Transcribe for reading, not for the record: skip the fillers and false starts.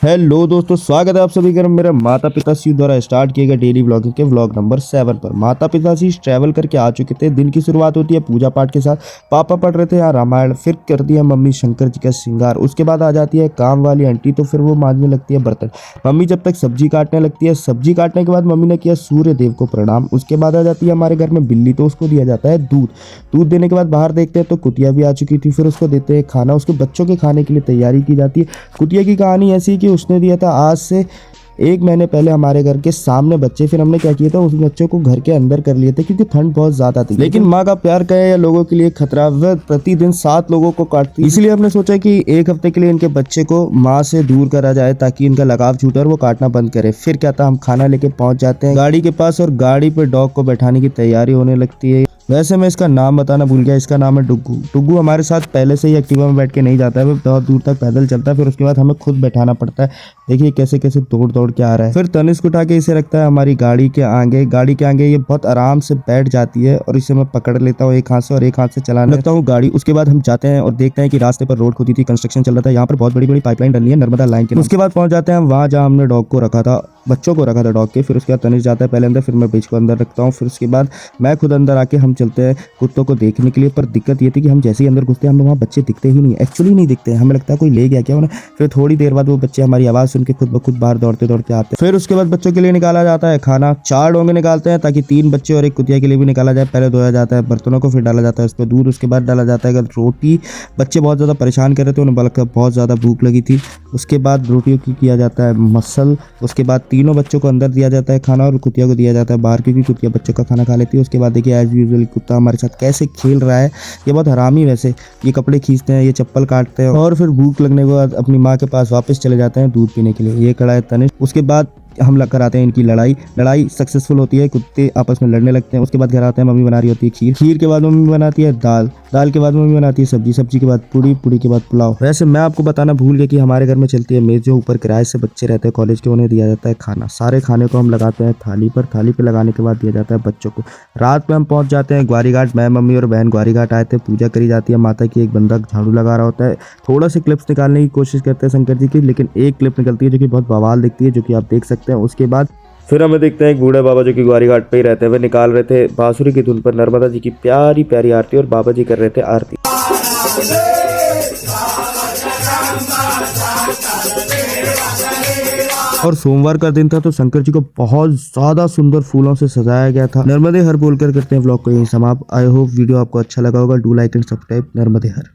Hello दोस्तों, स्वागत है आप सभी का मेरे माता पिताश्री द्वारा स्टार्ट किए गए डेली व्लॉगिंग के व्लॉग नंबर 7 पर। माता पिताश्री ट्रैवल करके आ चुके थे। दिन की शुरुआत होती है पूजा पाठ के साथ। पापा पढ़ रहे थे यहाँ रामायण, फिर करती है मम्मी शंकर जी का श्रृंगार। उसके बाद आ जाती है काम वाली आंटी, तो फिर वो मांजने लगती है बर्तन। मम्मी जब तक सब्जी काटने लगती है। सब्जी काटने के बाद मम्मी ने किया सूर्य देव को प्रणाम। उसके बाद आ जाती है हमारे घर में बिल्ली, तो उसको दिया जाता है दूध। दूध देने के बाद बाहर देखते हैं तो कुतिया भी आ चुकी थी। फिर उसको देते हैं खाना। उसके बच्चों के खाने के लिए तैयारी की जाती है। कुतिया की कहानी ऐसी कि उसने दिया था आज से 1 महीने पहले हमारे घर के सामने बच्चे। फिर हमने क्या किया था, उस बच्चों को घर के अंदर कर लिए थे क्योंकि ठंड बहुत ज्यादा थी। लेकिन माँ का प्यार कहे या लोगों के लिए खतरा, वह प्रतिदिन 7 लोगों को काटती। इसलिए हमने सोचा कि 1 हफ्ते के लिए इनके बच्चे को माँ से दूर करा जाए ताकि इनका लगाव छूटे और वो काटना बंद करे। फिर क्या था, हम खाना लेके पहुंच जाते हैं गाड़ी के पास और गाड़ी पे डॉग को बैठाने की तैयारी होने लगती है। वैसे मैं इसका नाम बताना भूल गया, इसका नाम है डुग्गू। डुग्गू हमारे साथ पहले से ही एक्टिवा में बैठ के नहीं जाता है, वो बहुत दूर तक पैदल चलता है। फिर उसके बाद हमें खुद बैठाना पड़ता है। देखिए कैसे कैसे दौड़ दौड़ के आ रहा है। फिर तनिष्क उठा के इसे रखता है हमारी गाड़ी के आगे। गाड़ी के आगे ये बहुत आराम से बैठ जाती है और इसे मैं पकड़ लेता हूँ एक हाथ से और एक हाथ से चलाने लगता हूँ गाड़ी। उसके बाद हम जाते हैं और देखते हैं कि रास्ते पर रोड खुदी थी, कंस्ट्रक्शन चल रहा था। यहाँ पर बहुत बड़ी बड़ी पाइपलाइन डली है नर्मदा लाइन के। उसके बाद पहुंच जाते हैं हम वहाँ जहाँ हमने डॉग को रखा था, बच्चों को रखा था डॉग के। फिर उसके बाद तनिष्क जाता है पहले अंदर, फिर मैं बीच को अंदर रखता हूँ। फिर उसके बाद मैं खुद अंदर आके हम चलते हैं कुत्तों को देखने के लिए। पर दिक्कत ये थी कि हम जैसे ही अंदर घुसते हैं हमें वहाँ बच्चे दिखते ही नहीं, एक्चुअली नहीं दिखते। हमें लगता है कोई ले गया क्या उन्हें। फिर थोड़ी देर बाद वो बच्चे हमारी आवाज़ सुन के खुद ब खुद बाहर दौड़ते दौड़ते आते हैं। फिर उसके बाद बच्चों के लिए निकाला जाता है खाना। 4 डोंगे निकालते हैं ताकि 3 बच्चे और एक कुतिया के लिए भी निकाला जाए। पहले धोया जाता है बर्तनों को, फिर डाला जाता है उस पर दूध। उसके बाद डाला जाता है रोटी। बच्चे बहुत ज़्यादा परेशान कर रहे थे, उन्हें बल्कि बहुत ज़्यादा भूख लगी थी। उसके बाद रोटियों की किया जाता है मसल। उसके बाद तीनों बच्चों को अंदर दिया जाता है खाना और कुतिया को दिया जाता है बाहर, क्योंकि कुतिया बच्चों का खाना खा लेती है। उसके बाद देखिए एज यूजुअल कुत्ता हमारे साथ कैसे खेल रहा है। ये बहुत हरामी, वैसे ये कपड़े खींचते हैं, ये चप्पल काटते हैं और फिर भूख लगने के बाद अपनी माँ के पास वापस चले जाते हैं दूध पीने के लिए। ये खड़ा है तनिष्क। उसके बाद हम लग कराते हैं इनकी लड़ाई सक्सेसफुल होती है, कुत्ते आपस में लड़ने लगते हैं। उसके बाद घर आते हैं, मम्मी बना रही होती है खीर के बाद मम्मी बनाती है दाल के बाद मम्मी बनाती है सब्जी के बाद पूड़ी के बाद पुलाव। वैसे मैं आपको बताना भूल गया कि हमारे घर में चलती है मेज, जो ऊपर किराए से बच्चे रहते हैं कॉलेज के, उन्हें दिया जाता है खाना। सारे खाने को हम लगाते हैं थाली पे लगाने के बाद दिया जाता है बच्चों को। रात में हम पहुंच जाते हैं ग्वारी घाट। मैं, मम्मी और बहन ग्वारी घाट आए थे। पूजा करी जाती है माता की। एक बंदा झाड़ू लगा रहा होता है। थोड़ा से क्लिप्स निकालने की कोशिश करते हैं शंकर जी की, लेकिन एक क्लिप निकलती है जो कि बहुत बवाल दिखती है, जो कि आप देख सकते हैं। उसके बाद फिर हमें देखते हैं एक बूढ़े बाबा जो कि ग्वारी घाट पे ही रहते हुए निकाल रहे थे बांसुरी की धुन पर नर्मदा जी की प्यारी प्यारी आरती, और बाबा जी कर रहे थे आरती। और सोमवार का दिन था तो शंकर जी को बहुत ज्यादा सुंदर फूलों से सजाया गया था। नर्मदे हर बोलकर करते हैं व्लॉग को यही समाप्त। आई होप वीडियो आपको अच्छा लगा होगा। Do like and subscribe. Narmade her.